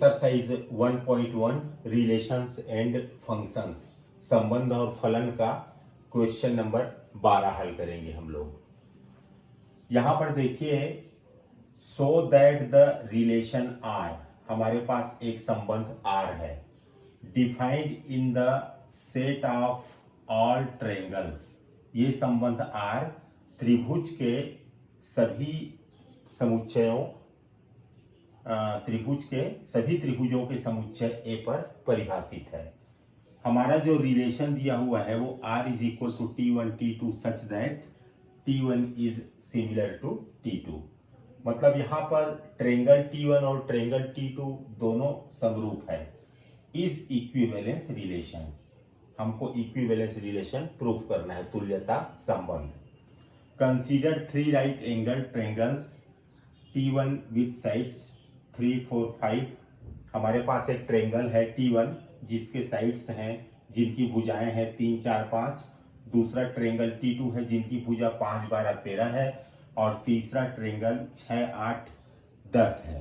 Exercise 1.1 relations and functions, संबंध और फलन का क्वेश्चन नंबर 12 हल करेंगे हम लोग। यहां पर देखिए, so that the relation R, हमारे पास एक संबंध आर है, defined in the set of all triangles. ये संबंध आर त्रिभुज के सभी समुच्चयों सभी त्रिभुजों के समुच्चय ए पर परिभाषित है। हमारा जो रिलेशन दिया हुआ है वो r is equal to T1 T2 such that T1 is similar to T2। मतलब यहाँ पर ट्रायंगल T1 और ट्रायंगल T2 दोनों समरूप है। इज इक्विवेलेंस रिलेशन, हमको इक्विवेलेंस रिलेशन प्रूफ करना है, तुल्यता संबंध। Consider 3 right angle triangles T1 with sides 3, 4, 5। हमारे पास एक ट्रायंगल है T1 जिसके साइड्स हैं, जिनकी भुजाएं हैं 3, 4, 5। दूसरा ट्रायंगल T2 है जिनकी भुजा 5, 12, 13 है। और तीसरा ट्रायंगल 6, 8, 10 है,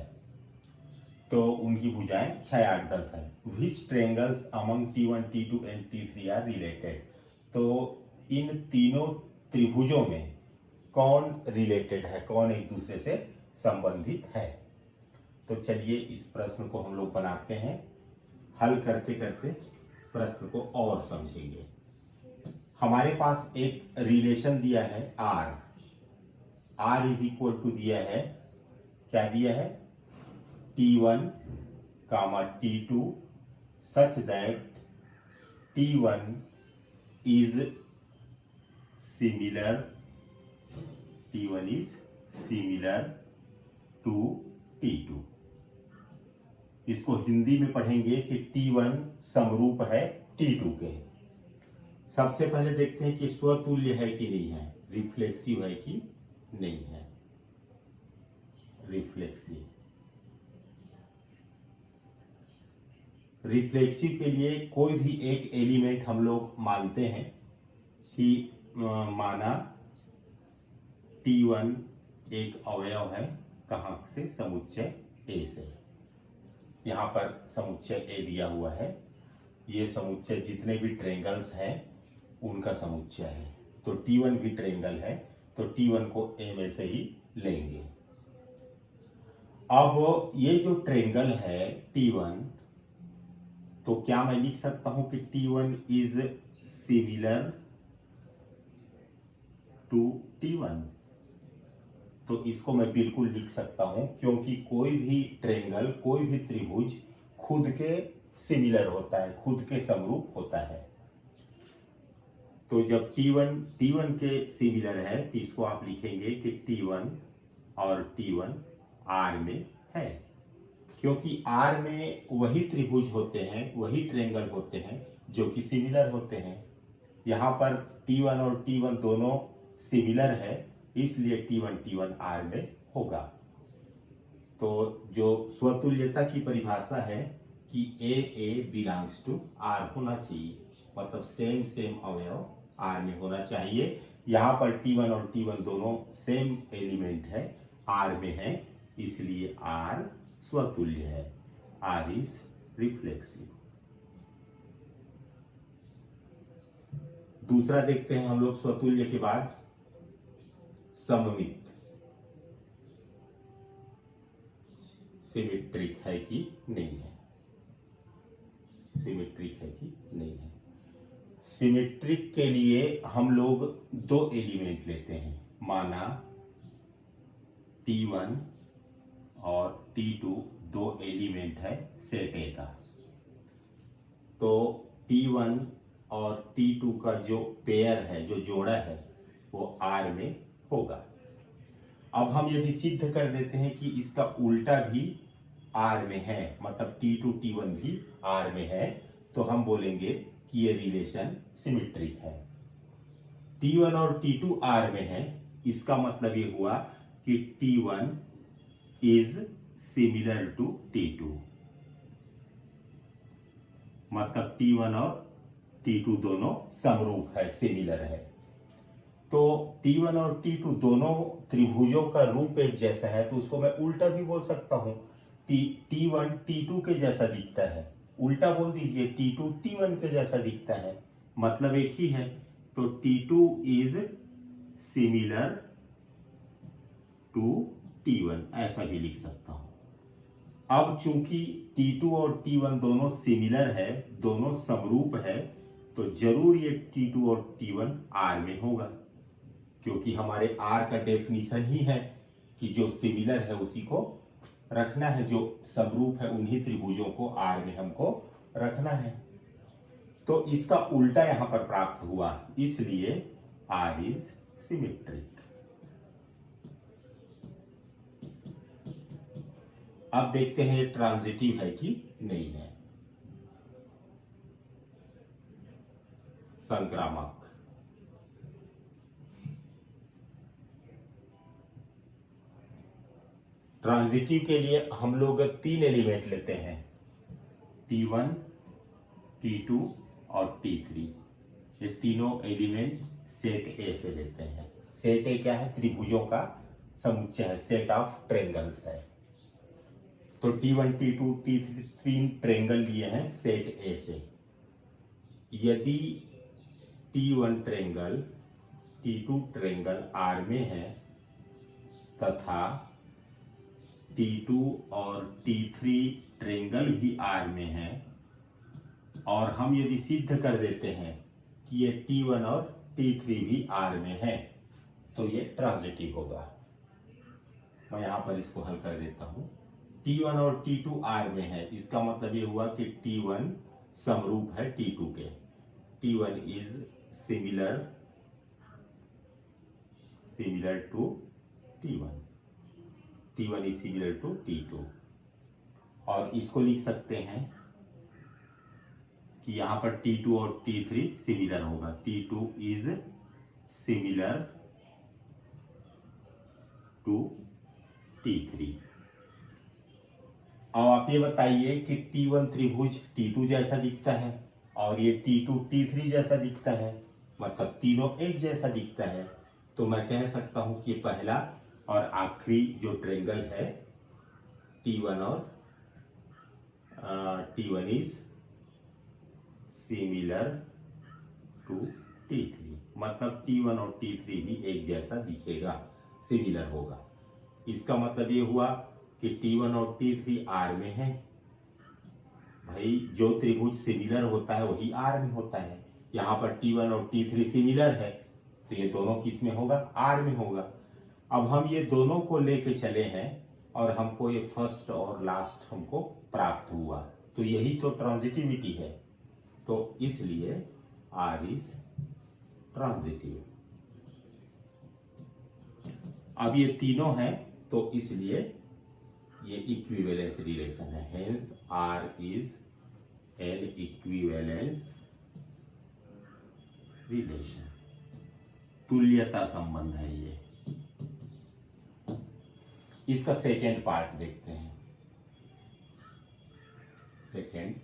तो उनकी भुजाएं 6, 8, 10 है। Which triangles among T1, T2 and T3 are related. तो इन तीनों त्रिभुजों में कौन रिलेटेड है, कौन एक दूसरे से संबंधित है। तो चलिए इस प्रश्न को हम लोग बनाते हैं, हल करते करते प्रश्न को और समझेंगे। हमारे पास एक रिलेशन दिया है आर इज इक्वल टू दिया है, क्या दिया है, T1 comma T2 such that T1 is similar to T2। इसको हिंदी में पढ़ेंगे कि T1 समरूप है T2 के। सबसे पहले देखते हैं कि स्वतुल्य है कि नहीं है, रिफ्लेक्सिव है कि नहीं है। रिफ्लेक्सिव के लिए कोई भी एक एलिमेंट हम लोग मानते हैं कि माना T1 एक अवयव है, कहां से, समुच्चय ए से। यहां पर समुच्चय ए दिया हुआ है, ये समुच्चय जितने भी ट्रायंगल्स हैं उनका समुच्चय है। तो T1 भी ट्रायंगल है, तो T1 को ए में से ही लेंगे। अब ये जो ट्रायंगल है T1, तो क्या मैं लिख सकता हूं कि T1 is similar to T1। तो इसको मैं बिल्कुल लिख सकता हूं, क्योंकि कोई भी ट्रायंगल, कोई भी त्रिभुज खुद के सिमिलर होता है, खुद के समरूप होता है। तो जब T1 के सिमिलर है तो इसको आप लिखेंगे कि T1 और T1 R में है, क्योंकि R में वही त्रिभुज होते हैं, वही ट्रायंगल होते हैं जो कि सिमिलर होते हैं। यहाँ पर T1 और T1 दोनों सिमिलर है, इसलिए T1 R में होगा। तो जो स्वतुल्यता की परिभाषा है कि A बिलोंग्स टू R होना चाहिए, मतलब सेम अवयव R में होना चाहिए। यहाँ पर T1 और T1 दोनों सेम एलिमेंट है, R में है, इसलिए R स्वतुल्य है, R इज रिफ्लेक्सिव। दूसरा देखते हैं हम लोग स्वतुल्य के बाद, सममित, सिमेट्रिक है कि नहीं है, सिमेट्रिक के लिए हम लोग दो एलिमेंट लेते हैं, माना T1 और T2 दो एलिमेंट है सेट ए का। तो T1 और T2 का जो पेयर है, जो जोड़ा है, वो R में होगा। अब हम यदि सिद्ध कर देते हैं कि इसका उल्टा भी R में है, मतलब T2 T1 भी R में है, तो हम बोलेंगे कि ये रिलेशन सिमेट्रिक है। T1 और T2 R में है, इसका मतलब ये हुआ कि T1 is similar to T2, मतलब T1 और T2 दोनों समरूप है, सिमिलर है। तो T1 और T2 दोनों त्रिभुजों का रूप एक जैसा है, तो उसको मैं उल्टा भी बोल सकता हूं T1 T2 के जैसा दिखता है, उल्टा बोल दीजिए T2 T1 के जैसा दिखता है, मतलब एक ही है। तो T2 is similar to T1, ऐसा भी लिख सकता हूं। अब चूंकि T2 और T1 दोनों सिमिलर है, दोनों समरूप है, तो जरूर ये T2 और T1 R में होगा, क्योंकि हमारे R का डेफिनेशन ही है कि जो सिमिलर है उसी को रखना है, जो समरूप है उन्हीं त्रिभुजों को R में हमको रखना है। तो इसका उल्टा यहां पर प्राप्त हुआ, इसलिए R इज सिमेट्रिक। अब देखते हैं ये ट्रांजिटिव है कि नहीं है। संक्रामक, ट्रांजिटिव के लिए हम लोग 3 एलिमेंट लेते हैं, T1, T2 और T3। ये तीनों एलिमेंट सेट ए से लेते हैं। सेट ए क्या है? त्रिभुजों का समुच्चय है, सेट ऑफ ट्रेंगल्स है। तो T1, T2, T3 तीन ट्रेंगल लिए हैं सेट ए से। यदि T1 triangle T2 triangle R में है तथा T2 और T3 ट्रेंगल भी R में है, और हम यदि सिद्ध कर देते हैं कि ये T1 और T3 भी R में है, तो ये ट्रांजिटिव होगा। मैं यहां पर इसको हल कर देता हूं। T1 और T2 R में है, इसका मतलब ये हुआ कि T1 समरूप है T2 के। T1 is similar to T1, T1 is similar to T2। और इसको लिख सकते हैं कि यहां पर T2 और T3 सिमिलर होगा। T2 is similar to T3। अब आप ये बताइए कि T1 त्रिभुज T2 जैसा दिखता है और ये T2 T3 जैसा दिखता है, मतलब तीनों एक जैसा दिखता है। तो मैं कह सकता हूं कि पहला और आखिरी जो ट्रेंगल है T1 और T1 is similar to T3, मतलब T1 और T3 भी एक जैसा दिखेगा, सिमिलर होगा। इसका मतलब ये हुआ कि T1 और T3 R में है। भाई जो त्रिभुज सिमिलर होता है वही R में होता है। यहाँ पर T1 और T3 सिमिलर है, तो ये दोनों किस में होगा? R में होगा। अब हम ये दोनों को लेके चले हैं और हमको ये फर्स्ट और लास्ट हमको प्राप्त हुआ, तो यही तो ट्रांजिटिविटी है। तो इसलिए R इज ट्रांजिटिव। अब ये तीनों हैं, तो इसलिए ये इक्विवेलेंस रिलेशन है, hence R is an equivalence relation, तुल्यता संबंध है ये। इसका सेकेंड पार्ट देखते हैं। सेकेंड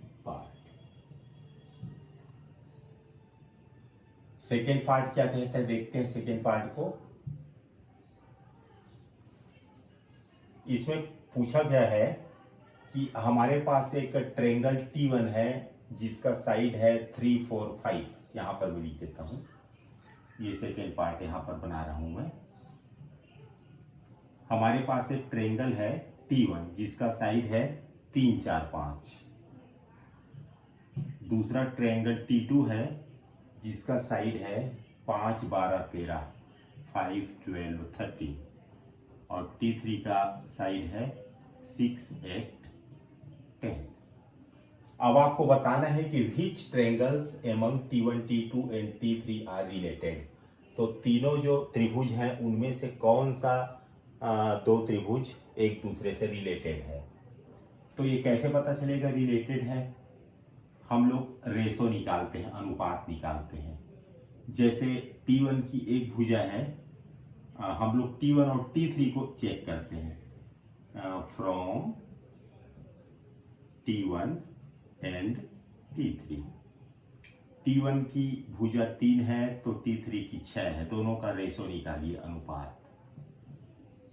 पार्ट क्या कहता है, देखते हैं सेकेंड पार्ट को। इसमें पूछा गया है कि हमारे पास एक ट्रेंगल T1 है जिसका साइड है 3, 4, 5। यहां पर मैं लिख देता हूं, ये सेकेंड पार्ट यहां पर बना रहा हूं मैं। हमारे पास एक ट्रेंगल है T1 जिसका साइड है 3, 4, 5। दूसरा ट्रेंगल T2 है जिसका साइड है 5, 12, 13, 5, 12, 13, और T3 का साइड है 6, 8, 10। अब आपको बताना है कि which triangles among T1, T2 and T3 are related. तो तीनों जो त्रिभुज हैं उनमें से कौन सा दो त्रिभुज एक दूसरे से रिलेटेड है। तो ये कैसे पता चलेगा रिलेटेड है? हम लोग रेशो निकालते हैं, अनुपात निकालते हैं। जैसे T1 की एक भुजा है, हम लोग T1 और T3 को चेक करते हैं from T1 and T3। T1 की भुजा 3 है तो T3 की 6 है, दोनों का रेशो निकालिए अनुपात।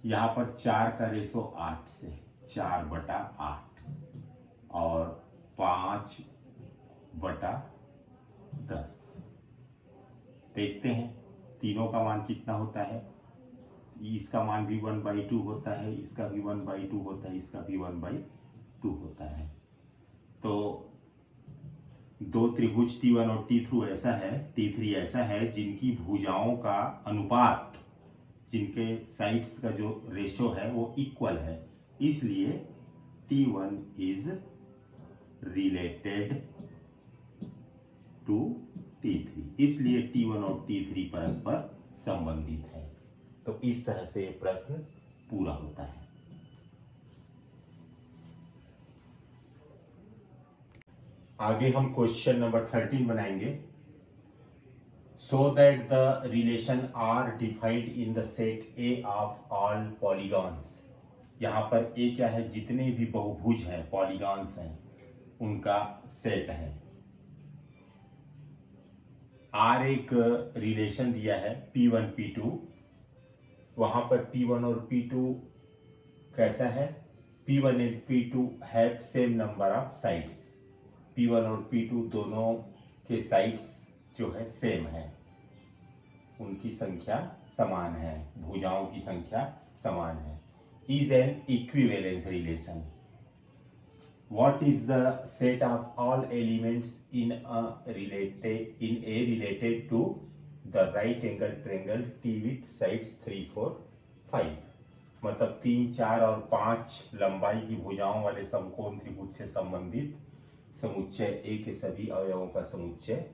यहां पर 4 का रेशो 8 से, 4/8 और 5/10। देखते हैं तीनों का मान कितना होता है। इसका मान भी 1/2 होता है, इसका भी 1/2 होता है, इसका भी 1/2 होता है। तो दो त्रिभुज T1 और T3 ऐसा है, T3 ऐसा है जिनकी भुजाओं का अनुपात, जिनके साइड्स का जो रेशो है वो इक्वल है, इसलिए T1 is related to T3, इसलिए T1 और T3 परस्पर संबंधित है। तो इस तरह से प्रश्न पूरा होता है। आगे हम क्वेश्चन नंबर 13 बनाएंगे। So that the relation R defined in the set A of all polygons. यहाँ पर ए क्या है, जितने भी बहुभुज हैं, पॉलीगॉन्स हैं, उनका सेट है। आर एक रिलेशन दिया है P1 P2, वहां पर P1 और P2 कैसा है, P1 and P2 have same number of sides. P1 और P2 दोनों के साइड्स जो है सेम है, उनकी संख्या समान है, भुजाओं की संख्या समान है। Is an equivalence relation. What is the set of all elements in a related to the right angle triangle T with sides 3, 4, 5? मतलब 3, 4 और 5 लंबाई की भुजाओं वाले समकोण त्रिभुज से संबंधित समुच्चय ए के सभी अवयवों का समुच्चय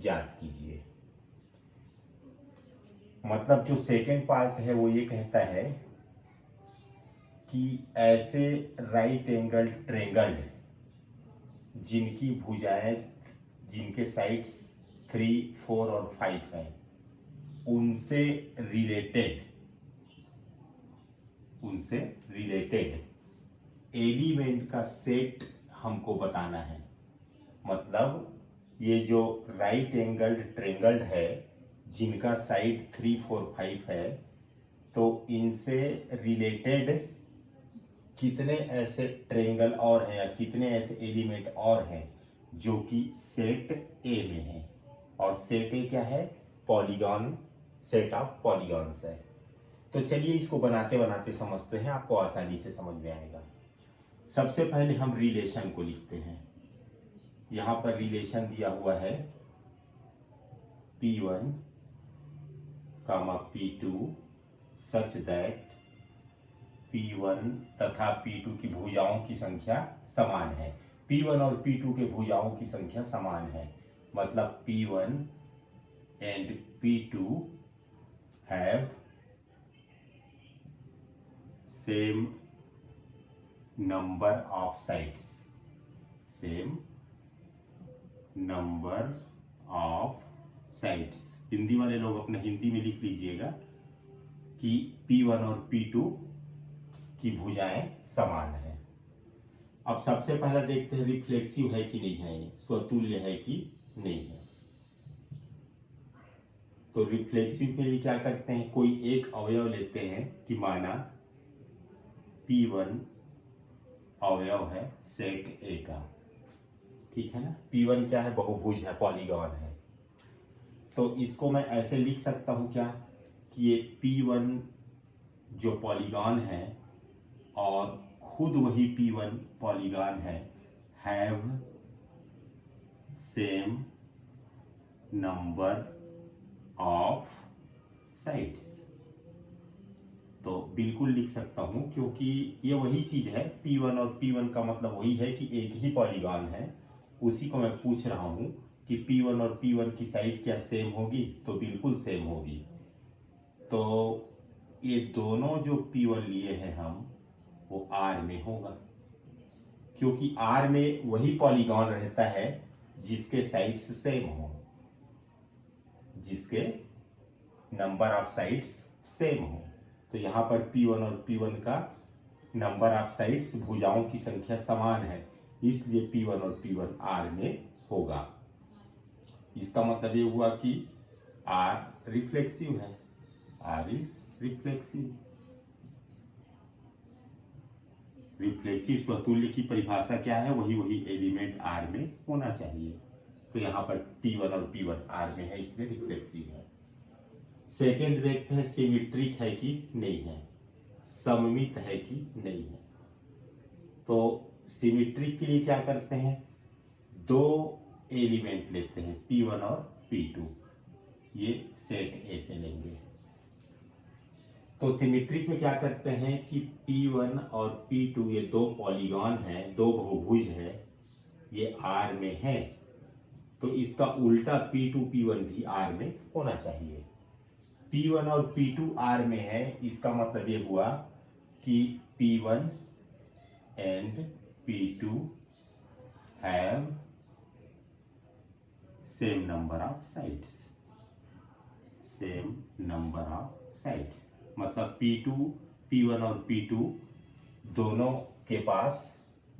ज्ञात कीजिए। मतलब जो सेकेंड पार्ट है वो ये कहता है कि ऐसे राइट एंगल ट्रेंगल जिनकी भुजाएं, जिनके साइड्स 3, 4 और 5 हैं, उनसे रिलेटेड एलिमेंट का सेट हमको बताना है। मतलब ये जो राइट एंगल ट्रेंगल है जिनका साइड 3, 4, 5 है, तो इनसे रिलेटेड कितने ऐसे ट्रेंगल और हैं या कितने ऐसे एलिमेंट और हैं जो कि सेट ए में है। और सेट ए क्या है, पॉलीगॉन, सेट ऑफ पॉलीगॉन्स है। तो चलिए इसको बनाते बनाते समझते हैं, आपको आसानी से समझ में आएगा। सबसे पहले हम रिलेशन को लिखते हैं। यहां पर रिलेशन दिया हुआ है P1, P2 such that P1 तथा P2 की भुजाओं की संख्या समान है। P1 और P2 के भुजाओं की संख्या समान है, मतलब P1 and P2 have same number of sides, same number of sides. Hindi वाले लोग अपने हिंदी में लिख लीजिएगा कि P1 और P2 की भुजाएं समान है। अब सबसे पहला देखते हैं रिफ्लेक्सिव है कि नहीं है, स्वतुल्य है कि नहीं है। तो रिफ्लेक्सिव के लिए क्या करते हैं, कोई एक अवयव लेते हैं कि माना P1 अवयव है सेट ए का, ठीक है ना। P1 क्या है, बहुभुज है, पॉलीगॉन है। तो इसको मैं ऐसे लिख सकता हूं क्या कि ये P1 जो पॉलीगॉन है और खुद वही P1 पॉलीगॉन है, have same number of sides. तो बिल्कुल लिख सकता हूं, क्योंकि ये वही चीज है, P1 और P1 का मतलब वही है कि एक ही पॉलीगॉन है। उसी को मैं पूछ रहा हूं कि P1 और P1 की साइड क्या सेम होगी, तो बिल्कुल सेम होगी। तो ये दोनों जो P1 लिए हैं हम, वो R में होगा, क्योंकि R में वही पॉलीगॉन रहता है जिसके साइड्स सेम हो, जिसके नंबर ऑफ साइड्स सेम हो। तो यहां पर P1 और P1 का नंबर ऑफ साइड्स, भुजाओं की संख्या समान है, इसलिए P1 और P1 R में होगा। इसका मतलब ये हुआ कि R रिफ्लेक्सिव है, R इज रिफ्लेक्सिव। रिफ्लेक्सिव स्वतुल्य की परिभाषा क्या है, वही एलिमेंट आर में होना चाहिए। तो यहाँ पर P1 और P1 आर में है, इसलिए रिफ्लेक्सिव है। सेकेंड देखते हैं सिमेट्रिक है कि नहीं है, सममित है कि नहीं है। तो सिमेट्रिक के लिए क्या करते हैं, दो एलिमेंट लेते हैं P1 और P2, ये सेट ए से लेंगे। तो सिमेट्रिक में क्या करते हैं कि P1 और P2 ये दो पॉलीगॉन हैं, दो बहुभुज है, ये R में है, तो इसका उल्टा P2 P1 भी R में होना चाहिए। P1 और P2 R में है, इसका मतलब ये हुआ कि P1 and P2 have same number of sides, same number of sides। मतलब P1 और P2 दोनों के पास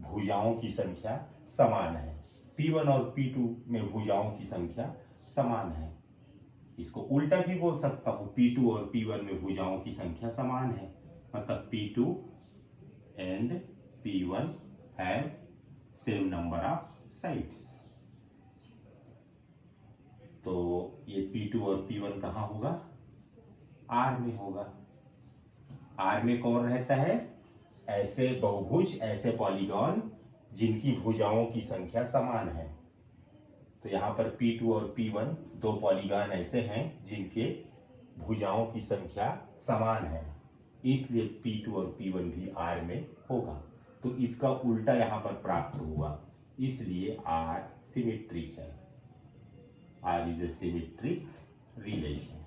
भुजाओं की संख्या समान है। P1 और P2 में भुजाओं की संख्या समान है। इसको उल्टा भी बोल सकता हूँ, P2 और P1 में भुजाओं की संख्या समान है, मतलब P2 and P1 have same number of sides। तो ये P2 और P1 कहाँ होगा, R में होगा। R में कौन रहता है, ऐसे बहुभुज, ऐसे पॉलीगॉन जिनकी भुजाओं की संख्या समान है। तो यहाँ पर P2 और P1 दो पॉलीगॉन ऐसे हैं जिनके भुजाओं की संख्या समान है, इसलिए P2 और P1 भी R में होगा। तो इसका उल्टा यहाँ पर प्राप्त हुआ, इसलिए R सिमेट्रिक है। R is a symmetric relation.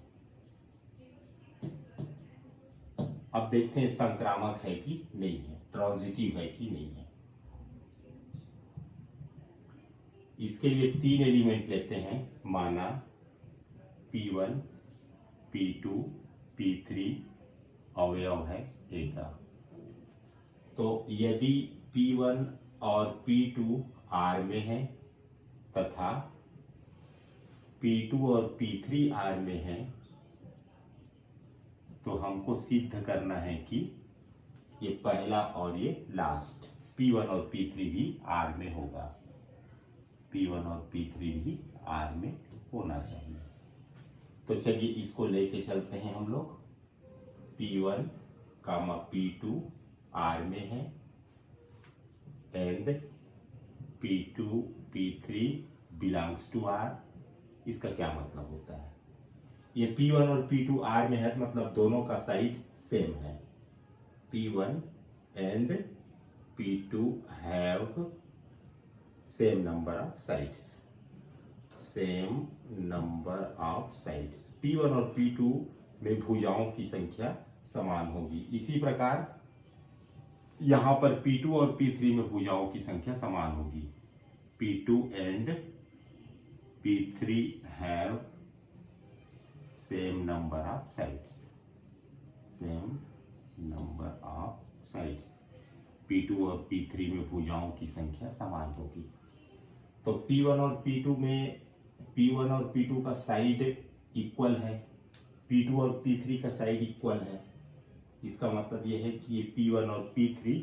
अब देखते हैं संक्रामक है कि नहीं है, ट्रांजिटिव है कि नहीं है। इसके लिए तीन एलिमेंट लेते हैं, माना P1 P2 P3 अवयव है A का। तो यदि P1 और P2 R में है तथा P2 और P3 R में है, तो हमको सिद्ध करना है कि ये पहला और ये लास्ट P1 और P3 भी R में होगा। P1 और P3 भी R में होना चाहिए। तो चलिए इसको लेके चलते हैं हम लोग। P1 कामा P2 R में है and P2 P3 belongs to R। इसका क्या मतलब होता है, ये P1 और P2 R में है, मतलब दोनों का साइड सेम है। P1 and P2 have same number of sides, same number of sides. P1 और P2 में भुजाओं की संख्या समान होगी। इसी प्रकार यहाँ पर P2 और P3 में भुजाओं की संख्या समान होगी। P2 and P3 have same number of sides, same number of sides. P2 और P3 में भुजाओं की संख्या समान होगी। तो P1 और P2 में P1 और P2 का साइड इक्वल है, P2 और P3 का साइड इक्वल है। इसका मतलब यह है कि ये P1 और P3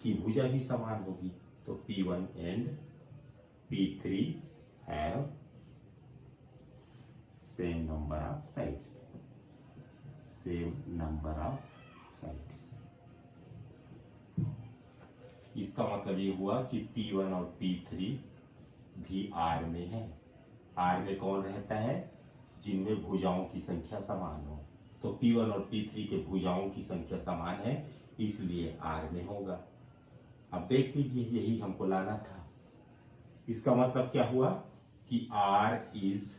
की भुजा भी समान होगी। तो P1 and P3 have same number of sides, same number of sides. इसका मतलब ये हुआ कि P1 और P3 भी R में है। R में कौन रहता है, जिनमें भुजाओं की संख्या समान हो। तो P1 और P3 के भुजाओं की संख्या समान है, इसलिए R में होगा। अब देख लीजिए, यही हमको लाना था। इसका मतलब क्या हुआ कि R is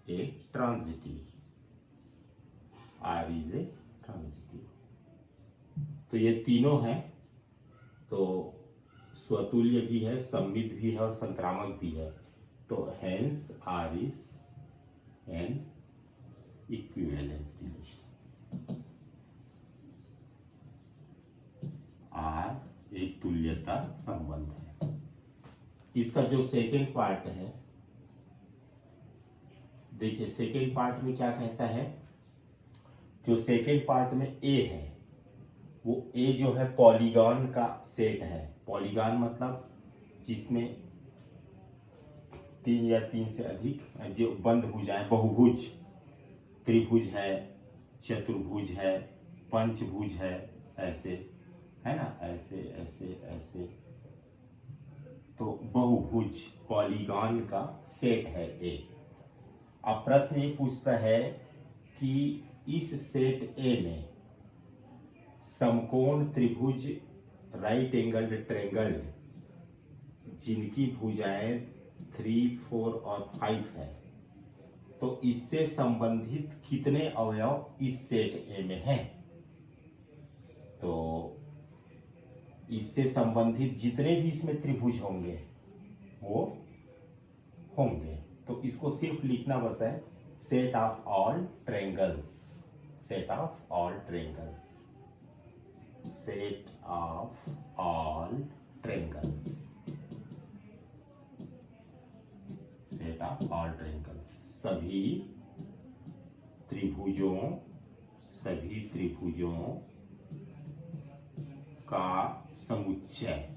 a transitive, R is a transitive. तो ये तीनों हैं, तो स्वतुल्य भी है, सममित भी है और संक्रामक भी है। तो hence R is an equivalence relation. R एक तुल्यता संबंध है। इसका जो सेकेंड पार्ट है, देखिए सेकेंड पार्ट में क्या कहता है, जो सेकेंड पार्ट में A है, वो ए जो है पॉलीगॉन का सेट है। पॉलीगॉन मतलब जिसमें 3 या 3 से अधिक जो बंद भुजाएं, बहुभुज, त्रिभुज है, चतुर्भुज है, पंचभुज है, ऐसे है ना, ऐसे ऐसे ऐसे, तो बहुभुज पॉलीगॉन का सेट है ए। अब प्रश्न ये पूछता है कि इस सेट ए में समकोण त्रिभुज राइट एंगल्ड ट्रायंगल जिनकी भुजाएं 3, 4 और 5 है, तो इससे संबंधित कितने अवयव इस सेट ए में हैं? तो इससे संबंधित जितने भी इसमें त्रिभुज होंगे वो होंगे। तो इसको सिर्फ लिखना बस है set of all triangles, set of all triangles, set of all triangles, set of all triangles, सभी त्रिभुजों का समुच्चय,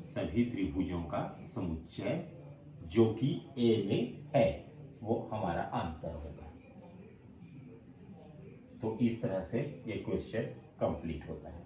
सभी त्रिभुजों का समुच्चय जो कि ए में है, वो हमारा आंसर होगा। तो इस तरह से ये क्वेश्चन कंप्लीट होता है।